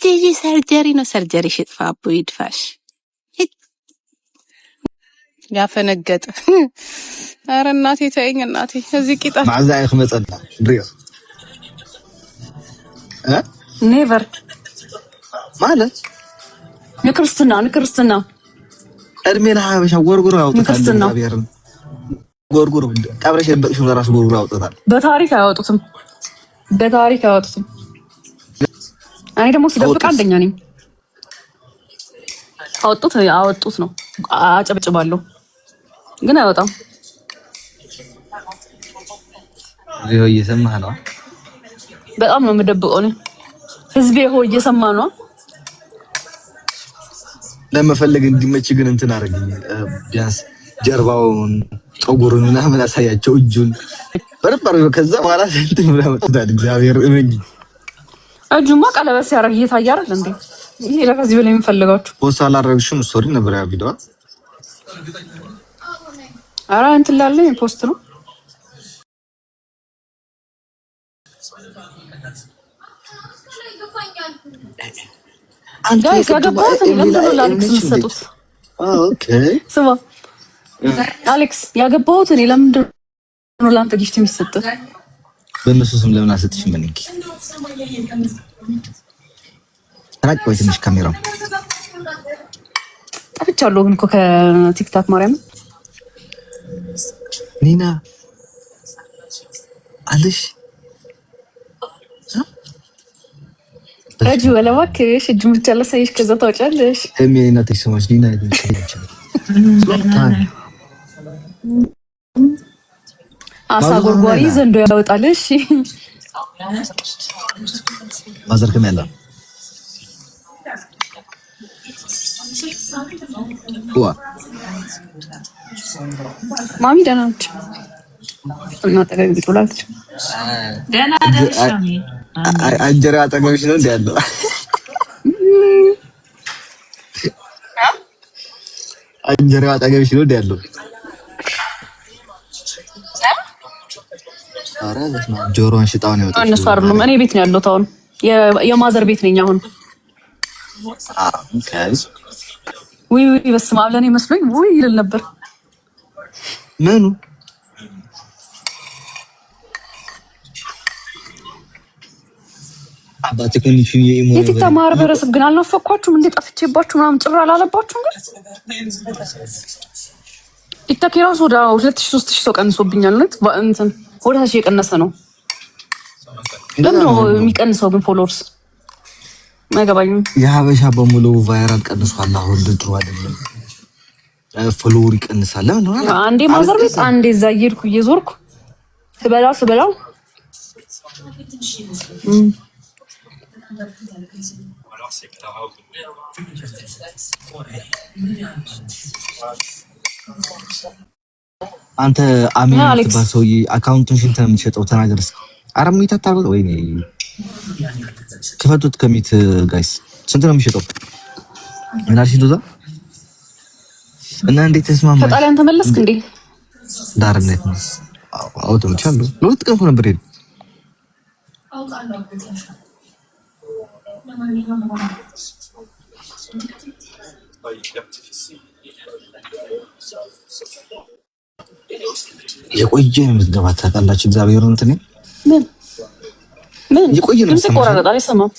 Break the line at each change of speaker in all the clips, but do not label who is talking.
ጂጂ ሰርጀሪ ነው ሰርጀሪ ሽጥፋቡ ይድፋሽ ያፈነገጠ አረ እናቴ ተይኝ እናቴ እዚህ ቂጣ
ማዛይ خመጸና ድሪዮ
ኔቨር
ማለት
ንክርስትና
እድሜ ለሀበሻ ጎርጎሮ ያውጣታል እግዚአብሔርን ጎርጎሮ ቀብረሽ የበቅሽው ለራሱ ጎርጎሮ ያውጣታል
በታሪክ አያወጡትም እኔ ደግሞ ሲደብቅ አንደኛ ነኝ አወጡት ነው አጨብጭባለሁ ግን አይወጣም
ይሄ እየሰማህ ነው
በጣም ነው የምደብቀው ነው ህዝቤ ሆይ እየሰማ ነው
ለመፈለግ እንዲመች ግን እንትን አረጋኝ ቢያንስ ጀርባውን ጠጉሩንና ምን አሳያቸው እጁን በረባር ከዛ በኋላ እንትን ብለውታል እግዚአብሔር እመኝ
እጁማ ቀለበት ሲያረግ እየታየ አይደል እንዴ ይሄ ለከዚህ በላይ የምፈልጋችሁ
ፖስት አላረግሽም ስቶሪ ነበር ያ ቪዲዮ
አራ እንትን ላለ ፖስት ነው ጋይስ ያገባሁት ለምንድን ነው ለአሌክስ የምትሰጡት?
ኦኬ
ስማ አሌክስ ያገባሁት ለምንድን ነው ለአንተ ጊፍት የሚሰጥህ?
በእነሱ ስም ለምን አሰጥሽም? ምን እንኪ ታራቅ ወይ ትንሽ ካሜራው
ጠፍቻለሁ ግን እኮ ከቲክታክ ማርያም
ኒና አለሽ
እጁ ወለዋክሽ እጁ ምቻለ ሳይሽ ከዛ ታውጫለሽ
እሚና ተሰማሽ ኒና ይደልሽ
አሳ ጎርጓሪ ዘንዶ ያወጣልሽ
ማዘር ከመላ
ማሚ ደህና ነች እና ተገቢ ትውላለች
ደህና ነሽ ማሚ
አንጀራ አጠገብሽ ነው እንዴ ያለው አንጀራ አጠገብሽ ነው እንዴ ያለው አረ ለስማ ጆሮን ሽጣው ነው ያወጣው
እነሱ አይደሉም እኔ ቤት ነው ያለው ታውን የማዘር ቤት ነኝ አሁን
ካዝ
ወይ በስመ አብ ለኔ መስሎኝ ወይ ይል ነበር
ምኑ አባቴ ኮንፊ የኢሞ
የቲክታ ማህበረሰብ ግን አልናፈኳችሁም እንዴ ጠፍቼባችሁ ምናምን ጭራ አላለባችሁም ግን ቲክታክ የራሱ ወደ 2000-3000 ሰው ቀንሶብኛል ነት እንትን ወደታች የቀነሰ ነው ለምን ነው የሚቀንሰው ግን ፎሎወርስ ማይገባኝም
የሀበሻ በሙሉ ቫይራል ቀንሷል አሁን ድሮ አይደለም ፎሎወር ይቀንሳል ለምን ነው
አንዴ ማዘር ቤት አንዴ ዛየርኩ እየዞርኩ ስበላው
አንተ አሚን ተባሰውይ አካውንቱን ሽንት ነው የምትሸጠው ተናገርስ አረሚታ ታርል ወይ ነው ከፈቱት ከሚት ጋይስ ስንት ነው የሚሸጠው ምናልሽ ዶዛ እና እንዴት ተስማማ
ከጣሊያን ተመለስክ እንዴ
ዳርነት ነው አውቶ ቻሉ ለሁለት ቀን ነበር ይሄ የቆየ ምዝገባ ታውቃላችሁ እግዚአብሔር እንትን
ምን
የቆየ ነው
ተቆራረጣ አይሰማም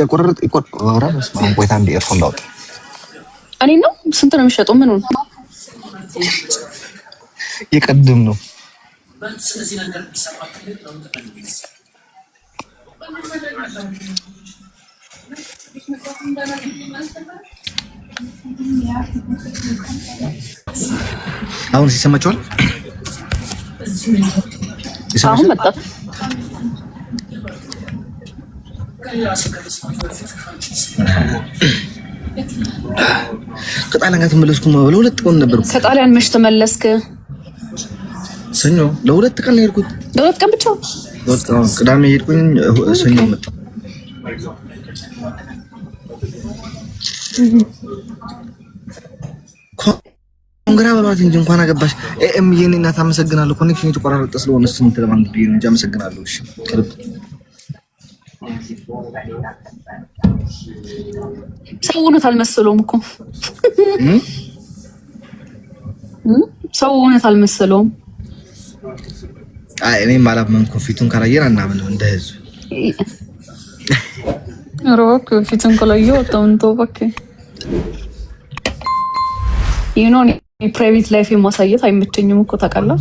ተቆራረጥ ይቆራራ መስማም ቆይታ እንደ ኤርፎን ላውጥ
እኔ ነው ስንት ነው የሚሸጠው ምን ነው
የቀድም ነው አሁን ሲሰማችኋል
አሁን መጣ
ከጣሊያን ጋር ተመለስኩ ለሁለት ቀን ነበር
ከጣሊያን መች ተመለስክ
ሰኞ ለሁለት ቀን ሄድኩት
ለሁለት ቀን ብቻ
ቅዳሜ ሄድኩኝ ሰኞ መጣ ኮንግራ በሏት እንጂ እንኳን አገባሽ ኤም የኔ እናት አመሰግናለሁ ኮኔክሽን የተቆራረጠ ስለሆነ ስንት ለማን ቢሆን እንጂ አመሰግናለሁ እሺ
ሰው እውነት አልመሰለውም እኮ ሰው እውነት አልመሰለውም።
አይ እኔ ማላመንኩ ፊቱን ካላየን አናምንም እንደ ህዝብ
ሮክ ፊቱን ካላየው ተንቶ በቃ ይኖን ፕራይቬት ላይፍ የማሳየት አይመቸኝም እኮ ታውቃለህ።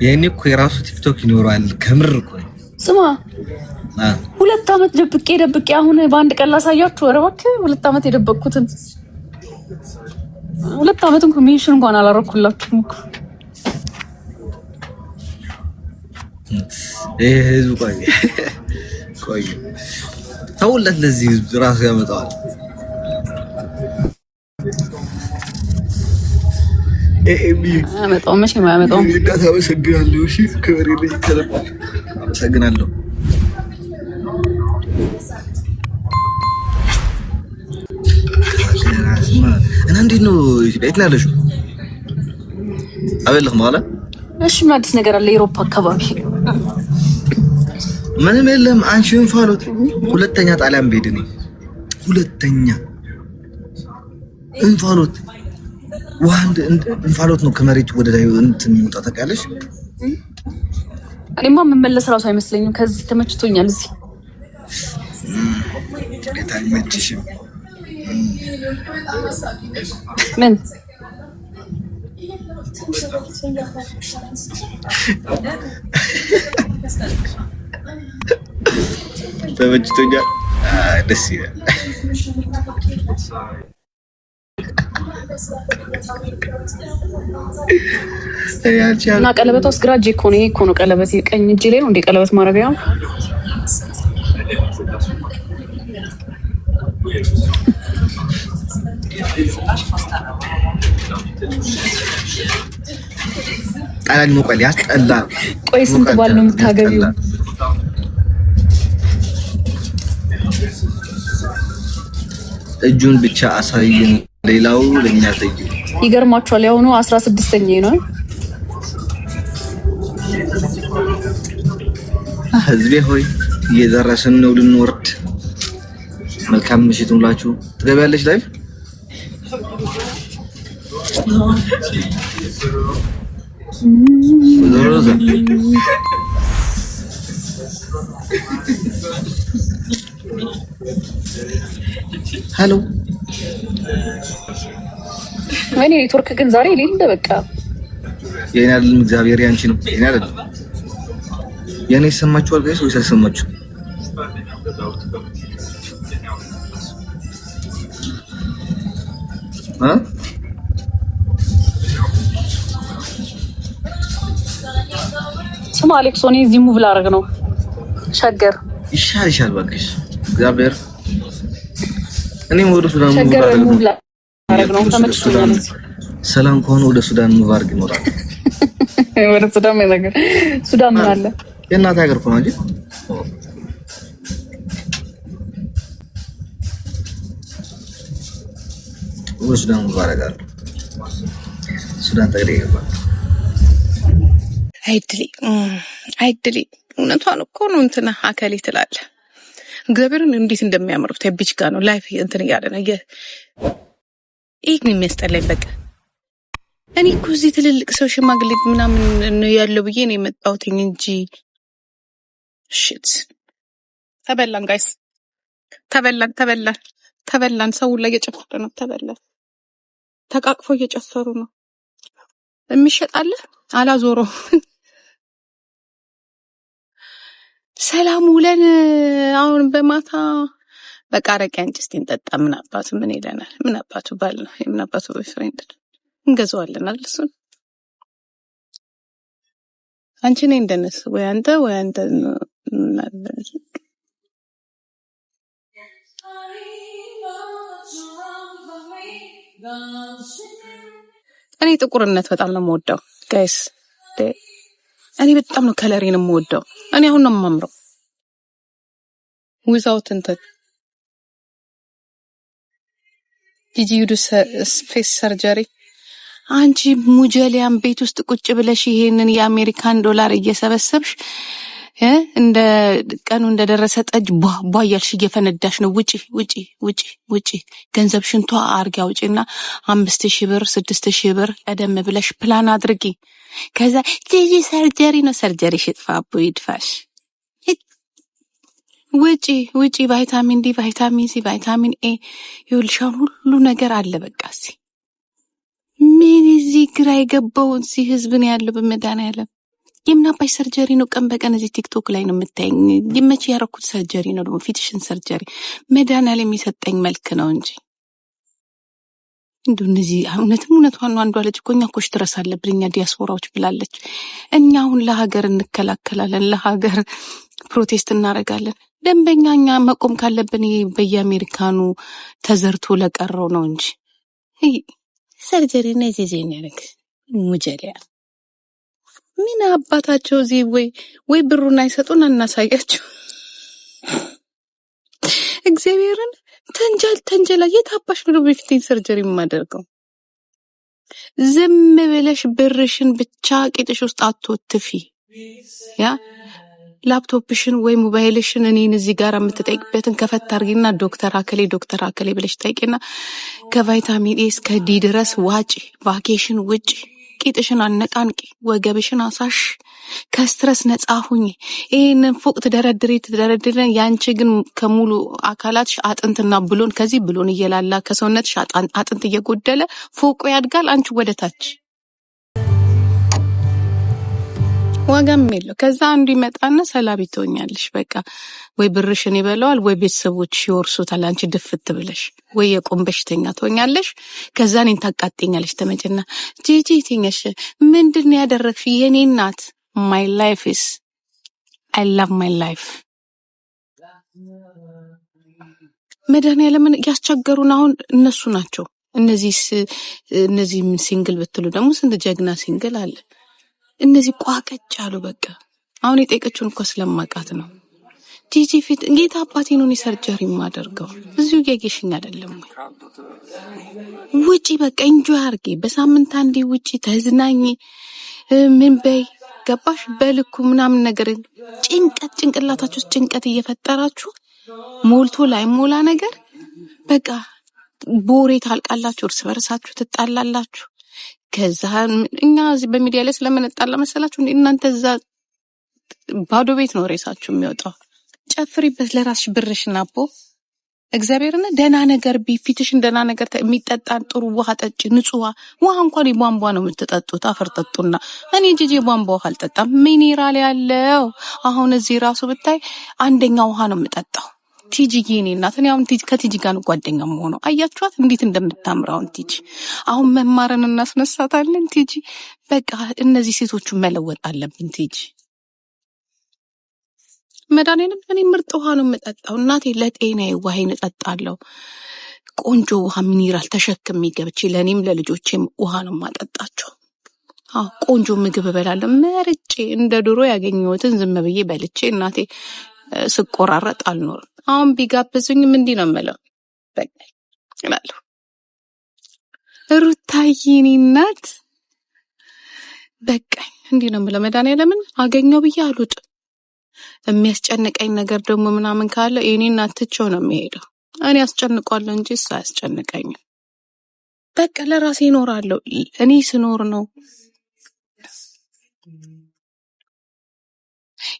የኔ እኮ የራሱ ቲክቶክ ይኖራል ከምር እኮ
ስማ 2 አመት ደብቄ አሁን በአንድ ቀን ላሳያችሁ። ኧረ እባክህ 2 አመት የደበቅኩትን 2 አመት እንኳን ሜንሽን እንኳን አላረኩላችሁም እኮ
ህዝብ ቆይ ተውለት ለዚህ ህዝብ ራሱ ያመጣዋል።
አመጣው መቼ ማያመጣው
አመሰግናለሁ። እሺ ክብር ይለኝ ከልብ አመሰግናለሁ። እና እንዴት ነው ቤት ነው ያለሽው? አበልክ ማለት
እሺ ምን አዲስ ነገር አለ? አውሮፓ አካባቢ
ምንም የለም። አንቺ እንፋሎት ሁለተኛ ጣሊያን ቤድ ነኝ። ሁለተኛ እንፋሎት ዋንድ እንፋሎት ነው ከመሬት ወደ ላይ እንትን የሚወጣ ታውቂያለሽ?
እኔማ የምመለስ ራሱ አይመስለኝም። ከዚህ ተመችቶኛል። እዚህ
አይመችሽም?
ምን
ተመችቶኛል። ደስ ይላል።
እና ቀለበት ውስጥ ግራ እጄ እኮ ነው። ይሄ እኮ ነው ቀለበት። ቀኝ እጄ ላይ ነው እንደ ቀለበት ማረቢያው።
ጣላኝ ነው። ቆይ ያስጠላል።
ቆይ ስንት ባል ነው የምታገቢው?
እጁን ብቻ አሳይን፣ ሌላው ለኛ ተይዩ።
ይገርማችኋል። ያው ነው 16ኛዬ ነው።
ህዝቤ ሆይ እየደረስን ነው ልንወርድ። መልካም ምሽት ሁላችሁ። ትገቢያለሽ ላይፍ ሄሎ
ወይኔ ኔትወርክ ግን ዛሬ ሌለ በቃ
የኔ አይደለም እግዚአብሔር ያንቺ ነው። የኔ አይደለም። የኔ ይሰማችኋል ጋይስ ወይስ አልሰማችሁ?
ስማ አሌክስ፣ እኔ እዚህ ሙቭ ላደርግ ነው። ሸገር
ይሻልሻል እባክሽ እግዚአብሔር። እኔ ወደ ሱዳን
ሙቭ ላደርግ ነው። ተመችቶኛል።
ሰላም ከሆነ ወደ ሱዳን ሙቭ አድርግ ይኖራል።
ወደ ሱዳን ነገር ሱዳን ምን አለ?
የእናት ሀገር እኮ ነው እንጂ ወደ ሱዳን ሙቭ አደርጋለሁ። ሱዳን ጠቅላይ ይገባል።
አይድሊ እውነቷን እኮ ነው። እንትና አከሌ ትላለህ። እግዚአብሔርን እንዴት እንደሚያምሩት ቢች ጋር ነው ላይፍ እንትን እያለ ነው። ይህ ነው የሚያስጠላኝ። በቃ እኔ እኮ እዚህ ትልልቅ ሰው ሽማግሌ ምናምን ነው ያለው ብዬ ነው የመጣሁት እንጂ ሽት ተበላን ጋይስ፣ ተበላን። ሰው ላይ እየጨፈረ ነው። ተቃቅፎ እየጨፈሩ ነው። የሚሸጣለ አላዞሮ ሰላም ውለን አሁን በማታ በቃ አረቄ አንቺ እስቲ እንጠጣ። ምን አባቱ ምን ይለናል? ምን አባቱ ባል ነው? ምን አባቱ ቦይፍሬንድ እንገዛዋለን አይደል? እሱን አንቺ ነኝ እንደነስ ወይ አንተ እኔ ጥቁርነት በጣም ነው የምወደው ጋይስ። እኔ በጣም ነው ከለሬን የምወደው። እኔ አሁን ነው የማምረው ዊዛውት እንትን ዲድ ዩ ዱ ስፔስ ሰርጀሪ። አንቺ ሙጀሊያን ቤት ውስጥ ቁጭ ብለሽ ይሄንን የአሜሪካን ዶላር እየሰበሰብሽ እንደ ቀኑ እንደደረሰ ጠጅ ቧ እያልሽ እየፈነዳሽ ነው። ውጪ ገንዘብ ሽንቷ አርጊ አውጪና 5,000 ብር 6,000 ብር ቀደም ብለሽ ፕላን አድርጊ። ከዛ ጂጂ ሰርጀሪ ነው ሰርጀሪ ሽጥፋ አቦ ይድፋሽ። ውጪ ቫይታሚን ዲ ቫይታሚን ሲ ቫይታሚን ኤ ይኸውልሻን ሁሉ ነገር አለ። በቃ እዚህ ምን እዚህ ግራ የገባው እዚህ ህዝብን ያለው በመድኃኒዓለም የምናባሽ ሰርጀሪ ነው። ቀን በቀን እዚህ ቲክቶክ ላይ ነው የምታየኝ። የመቼ ያረኩት ሰርጀሪ ነው ደግሞ ፊትሽን ሰርጀሪ መድኃኒዓለም የሚሰጠኝ መልክ ነው እንጂ እንደው እነዚህ እውነቷን ነው። አንዷ ልጅ እኮ እኛ ኮሽ ድረስ አለብን እኛ ዲያስፖራዎች ብላለች። እኛ አሁን ለሀገር እንከላከላለን፣ ለሀገር ፕሮቴስት እናደርጋለን። ደንበኛ እኛ መቆም ካለብን በየአሜሪካኑ ተዘርቶ ለቀረው ነው እንጂ ሰርጀሪ ነው እዚህ ያደረግ ሙጀሪያ ምን አባታቸው እዚህ ወይ ብሩን አይሰጡን አናሳያቸው። እግዚአብሔርን ተንጀላ የታባሽ ነው በፊት ሰርጀሪ የማደርገው። ዝም ብለሽ ብርሽን ብቻ ቂጥሽ ውስጥ አትወትፊ። ያ ላፕቶፕሽን ወይ ሞባይልሽን እኔን እዚህ ጋር የምትጠይቅበትን ከፈት አድርጊና ዶክተር አከሌ ብለሽ ጠይቂና ከቫይታሚን ኤ እስከ ዲ ድረስ ዋጪ። ቫኬሽን ውጪ። ቂጥሽን አነቃንቂ፣ ወገብሽን አሳሽ፣ ከስትረስ ነጻ ሁኚ። ይሄንን ፎቅ ትደረድሪ ያንቺ ግን ከሙሉ አካላትሽ አጥንትና ብሎን ከዚህ ብሎን እየላላ ከሰውነትሽ አጥንት እየጎደለ ፎቁ ያድጋል፣ አንቺ ወደታች ዋጋም የለው። ከዛ አንዱ ይመጣና ሰላቢ ትሆኛለሽ። በቃ ወይ ብርሽን ይበላዋል ወይ ቤተሰቦች ይወርሱታል። አንቺ ድፍት ብለሽ ወይ የቆም በሽተኛ ትሆኛለሽ። ከዛ እኔን ታቃጥኛለሽ። ተመጭና ጂጂ ትኛሽ ምንድን ያደረግሽ? የኔ እናት my life is I love my life። መድኃኒዓለምን ያስቸገሩን አሁን እነሱ ናቸው። እነዚህ ሲንግል ብትሉ ደግሞ ስንት ጀግና ሲንግል አለ። እነዚህ ቋቀጭ አሉ። በቃ አሁን የጠየቀችውን እኮ ስለማውቃት ነው። ጂጂ ፊት ጌታ አባቴ ነው ሰርጀሪ የማደርገው። እዚሁ እያየሽኝ አይደለም ወይ? ውጪ በቃ ኢንጆይ አድርጊ። በሳምንት አንዴ ውጪ ተዝናኝ። ምን በይ ገባሽ? በልኩ ምናምን ነገር ጭንቅላታችሁ ውስጥ ጭንቀት እየፈጠራችሁ ሞልቶ ላይ ሞላ ነገር በቃ ቦሬ ታልቃላችሁ፣ እርስ በርሳችሁ ትጣላላችሁ። ከዛ እኛ እዚህ በሚዲያ ላይ ስለምንጣላ መሰላችሁ እናንተ እዛ ባዶ ቤት ነው ሬሳችሁ የሚወጣው። ጨፍሪበት ለራስሽ ብርሽና አቦ እግዚአብሔርና ደህና ነገር ቢፊትሽን ደህና ነገር የሚጠጣ ጥሩ ውሃ ጠጪ። ንጹህ ውሃ እንኳን የቧንቧ ነው የምትጠጡት። አፈር ጠጡና። እኔ ጂጂ ቧንቧ ውሃ አልጠጣም፣ ሚኒራል ያለው። አሁን እዚህ ራሱ ብታይ አንደኛ ውሃ ነው የምጠጣው። ቲጂ የኔ እናት እኔ አሁን ከቲጂ ጋር ነው ጓደኛ የምሆነው። አያችኋት እንዴት እንደምታምራውን ቲጂ። አሁን መማርን እናስነሳታለን። ቲጂ በቃ እነዚህ ሴቶቹን መለወጥ አለብን። ቲጂ መድኃኒዓለም እኔ ምርጥ ውሃ ነው የምጠጣው እናቴ። ለጤናዬ ውሃዬን እጠጣለሁ። ቆንጆ ውሃ ሚኒራል ተሸክሜ ገብቼ ለእኔም ለልጆቼም ውሃ ነው የማጠጣቸው። ቆንጆ ምግብ እበላለሁ መርጬ። እንደ ድሮ ያገኘሁትን ዝም ብዬ በልቼ እናቴ ስቆራረጥ አልኖርም። አሁን ቢጋብዙኝም እንዲህ ነው የምለው በቃ እላለሁ። ሩታዬ እኔ እናት በቃ እንዲህ ነው የምለው። መድኃኒዓለምን አገኘው ብዬ አልውጥም። የሚያስጨንቀኝ ነገር ደግሞ ምናምን ካለ የኔ እናት ትቼው ነው የሚሄደው። እኔ አስጨንቋለሁ እንጂ እሱ አያስጨንቀኝም። በቃ ለራሴ እኖራለሁ። እኔ ስኖር ነው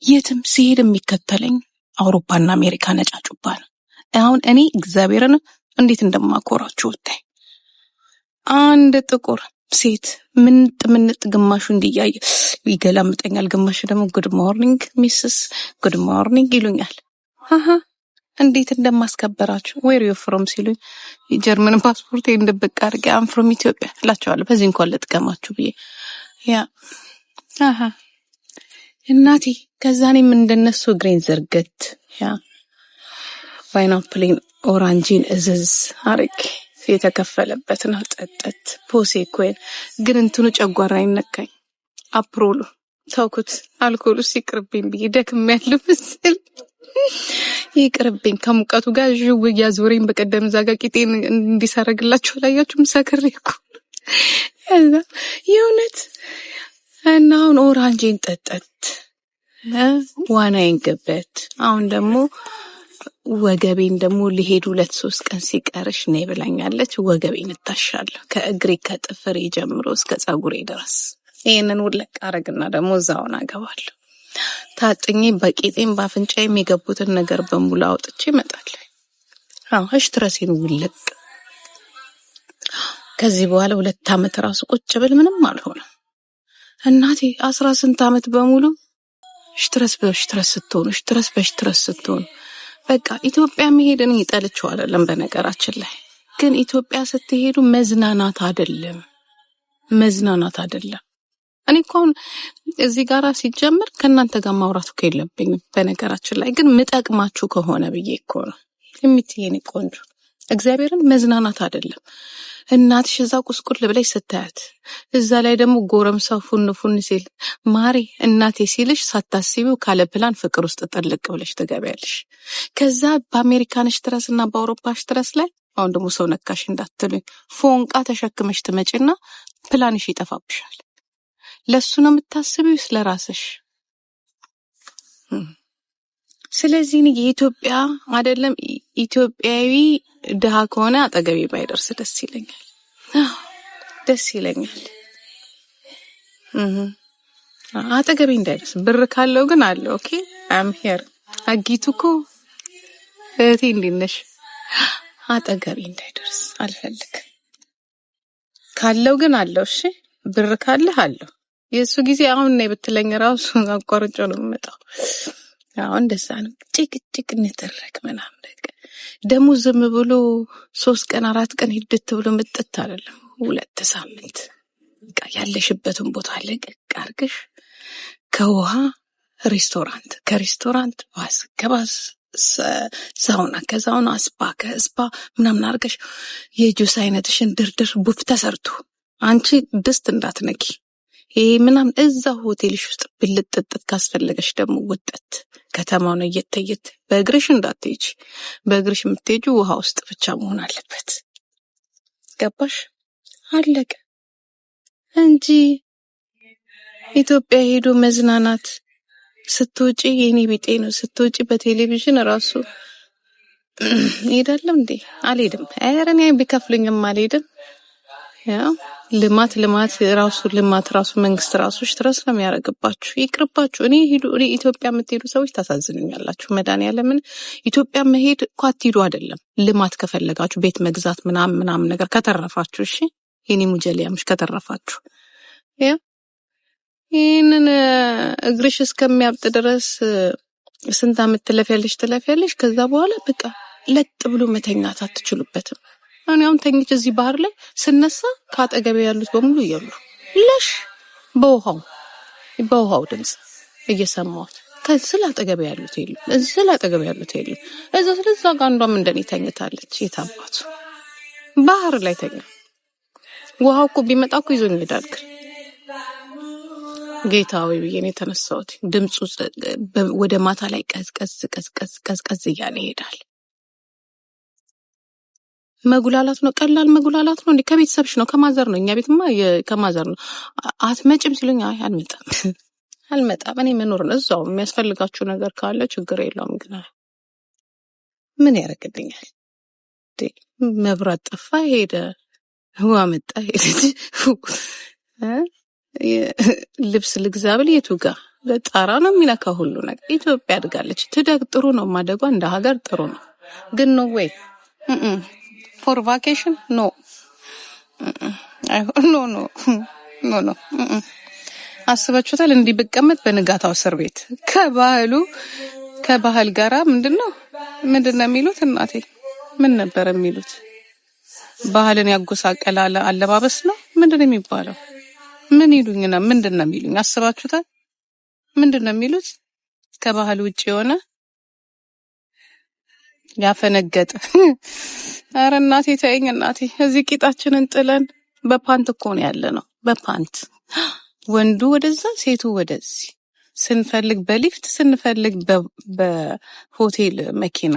የትም ሲሄድ የሚከተለኝ አውሮፓና አሜሪካ ነጫጩባ ነው። አሁን እኔ እግዚአብሔርን እንዴት እንደማኮራችሁ ብታይ። አንድ ጥቁር ሴት ምንጥ ግማሹ እንዲያየ ይገላምጠኛል፣ ግማሹ ደግሞ ጉድ ሞርኒንግ ሚስስ ጉድ ሞርኒንግ ይሉኛል። እንዴት እንደማስከበራችሁ ዌር ዩ ፍሮም ሲሉኝ የጀርመን ፓስፖርት እንደበቃ አድርጌ አም ፍሮም ኢትዮጵያ እላቸዋለሁ። በዚህ እንኳን ልጥቀማችሁ ብዬ ያ እናቴ። ከዛ እኔም እንደነሱ ግሬን ዘርገት ያ ፓይናፕልን ኦራንጂን እዝዝ አርጌ የተከፈለበት ነው ጠጠት ፖሴ ኮይን ግን እንትኑ ጨጓራ ይነካኝ። አፕሮሉ ተውኩት። አልኮሉ ሲቅርብኝ ብዬ ደክሜያለሁ መሰል ይቅርብኝ። ከሙቀቱ ጋር ዥው ያዞረኝ። በቀደም እዛ ጋር ቂጤን እንዲሰረግላችሁ አላያችሁም? ሰክሬ እኮ የእውነት እና አሁን ኦራንጂን ጠጠት ዋናዬን ገበት አሁን ደግሞ ወገቤን ደግሞ ሊሄድ 2-3 ቀን ሲቀርሽ ነይ ብላኛለች። ወገቤን እታሻለሁ ከእግሬ ከጥፍሬ ጀምሮ እስከ ፀጉሬ ድረስ። ይሄንን ውለቅ አረግና ደግሞ እዛውን አገባለሁ። ታጥኜ በቂጤም ባፍንጫዬ የሚገቡትን ነገር በሙሉ አውጥቼ እመጣለሁ። እሽትረሴን ውለቅ። ከዚህ በኋላ 2 ዓመት ራሱ ቁጭ ብል ምንም አልሆነም። እናቴ 10 ስንት ዓመት በሙሉ ሽትረስ በሽትረስ ስትሆን በቃ ኢትዮጵያ መሄድን ይጠልችው አይደለም። በነገራችን ላይ ግን ኢትዮጵያ ስትሄዱ መዝናናት አይደለም። እኔ እኮ አሁን እዚህ ጋራ ሲጀምር ከእናንተ ጋር ማውራት እኮ የለብኝም። በነገራችን ላይ ግን ምጠቅማችሁ ከሆነ ብዬ እኮ ነው። የምትየኔ ቆንጆ እግዚአብሔርን መዝናናት አይደለም። እናትሽ እዛ ቁስቁል ብለሽ ስታያት እዛ ላይ ደግሞ ጎረምሳው ፉን ሲል ማሪ እናቴ ሲልሽ ሳታስቢው ካለ ፕላን ፍቅር ውስጥ ጥልቅ ብለሽ ትገቢያለሽ። ከዛ በአሜሪካንሽ ትረስ እና በአውሮፓሽ ትረስ ላይ አሁን ደግሞ ሰው ነካሽ እንዳትሉኝ ፎንቃ ተሸክመሽ ትመጪና ፕላንሽ ይጠፋብሻል። ለሱ ነው የምታስቢው ስለራስሽ። ስለዚህ የኢትዮጵያ አይደለም ኢትዮጵያዊ ድሃ ከሆነ አጠገቤ ባይደርስ ደስ ይለኛል። አጠገቤ እንዳይደርስ ብር ካለው ግን አለ። ኦኬ አም ሄር አጊቱኮ እህቴ እንዴት ነሽ? አጠገቤ እንዳይደርስ አልፈልግም። ካለው ግን አለው። እሺ ብር ካለ አለው። የሱ ጊዜ አሁን ነው ብትለኝ ራሱ አቋርጬ ነው የምመጣው። አሁን እንደዛ ነው። ጭቅጭቅ ንትረክ ምናምን ደግሞ ዝም ብሎ 3 ቀን 4 ቀን ሂድት ብሎ ምጥት አይደለም። 2 ሳምንት በቃ ያለሽበትን ቦታ ለቀቅ አድርገሽ ከውሃ ሬስቶራንት፣ ከሬስቶራንት ባስ፣ ከባስ ሳውና፣ ከዛውና ስፓ፣ ከስፓ ምናምን አድርገሽ የጁስ አይነትሽን ድርድር ቡፍ ተሰርቶ አንቺ ድስት እንዳትነኪ ይሄ ምናምን እዛ ሆቴልሽ ውስጥ ብልጥጥት ካስፈለገሽ ደግሞ ወጣት ከተማው ነው እየተየት በእግርሽ እንዳትሄጂ። በእግርሽ የምትሄጂው ውሃ ውስጥ ብቻ መሆን አለበት። ገባሽ? አለቀ እንጂ ኢትዮጵያ ሄዶ መዝናናት ስትወጪ የኔ ቢጤ ነው። ስትወጪ በቴሌቪዥን ራሱ ሄዳለሁ እንዴ? አልሄድም። ኧረ እኔ ቢከፍሉኝም አልሄድም። ያው ልማት ራሱ መንግስት ራሱሽ ትረስ ነው የሚያደርግባችሁ። ይቅርባችሁ። እኔ ኢትዮጵያ የምትሄዱ ሰዎች ታሳዝኑኛላችሁ። መድኃኒዓለምን ኢትዮጵያ መሄድ እኮ አትሄዱ አይደለም። ልማት ከፈለጋችሁ ቤት መግዛት ምናምን ነገር ከተረፋችሁ፣ እሺ የኔ ሙጀሊያምሽ ከተረፋችሁ፣ ያ ይሄንን እግርሽ እስከሚያብጥ ድረስ ስንት ዓመት ትለፊያለሽ። ከዛ በኋላ በቃ ለጥ ብሎ መተኛት አትችሉበትም። አሁን ተኝቼ እዚህ ባህር ላይ ስነሳ ካጠገቤ ያሉት በሙሉ ይያሉ ለሽ በውሃው ድምጽ እየሰማሁት ከስለ አጠገቤ ያሉት የለም። እዛ ስለዛ ጋር አንዷም እንደኔ ተኝታለች። የታባቱ ባህር ላይ ተኛ። ውሃው እኮ ቢመጣ እኮ ይዞኝ ይሄዳል። ጌታዊ ብዬ ነው የተነሳሁት። ድምጹ ወደ ማታ ላይ ቀዝቀዝ እያለ ይሄዳል። መጉላላት ነው፣ ቀላል መጉላላት ነው እንዴ? ከቤተሰብሽ ነው? ከማዘር ነው? እኛ ቤትማ ከማዘር ነው። አትመጭም ሲሉኝ አይ አልመጣም እኔ መኖር ነው። እዛው የሚያስፈልጋችሁ ነገር ካለ ችግር የለውም። ግን ምን ያደርግልኛል? መብራት ጠፋ ሄደ፣ ውሃ መጣ ሄደ፣ ልብስ ልግዛ ብል የቱ ጋር በጣራ ነው የሚነካ ሁሉ ነገር። ኢትዮጵያ አድጋለች። ትደግ ጥሩ ነው ማደጓ፣ እንደ ሀገር ጥሩ ነው። ግን ነው ወይ ፎር ቫኬሽን ኖ አስባችሁታል? እንዲህ ብቀመጥ በንጋታው እስር ቤት ከባህል ጋራ ምንድነው የሚሉት? እናቴ ምን ነበር የሚሉት? ባህልን ያጎሳቀለ አለባበስ ነው ምንድነው የሚባለው? ምን ይሉኝና ምንድነው የሚሉኝ? አስባችሁታል? ምንድነው የሚሉት? ከባህል ውጪ የሆነ ያፈነገጠ። አረ እናቴ ተይኝ እናቴ። እዚህ ቂጣችንን ጥለን በፓንት እኮ ነው ያለነው። በፓንት ወንዱ ወደዛ ሴቱ ወደዚህ፣ ስንፈልግ በሊፍት ስንፈልግ በሆቴል መኪና።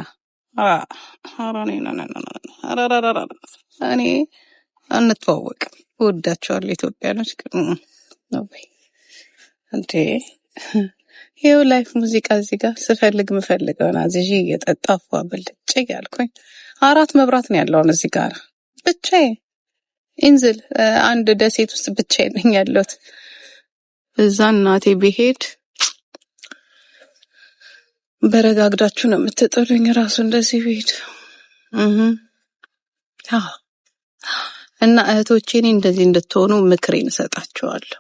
እኔ አንተዋወቅም። እወዳቸዋለሁ ኢትዮጵያኖች። እንዴ ይኸው ላይፍ ሙዚቃ እዚህ ጋር ስፈልግ ምፈልገውን አዝዤ እየጠጣሁ ብልጭ እያልኩኝ 4 መብራት ነው ያለው እዚህ ጋር ብቻዬን ኢንዝል አንድ ደሴት ውስጥ ብቻዬን ነኝ ያለሁት። እዛ እናቴ ቢሄድ በረጋግዳችሁ ነው የምትጥሉኝ ራሱ እንደዚህ ቢሄድ እና እህቶቼ እኔ እንደዚህ እንድትሆኑ ምክሬን እሰጣችኋለሁ።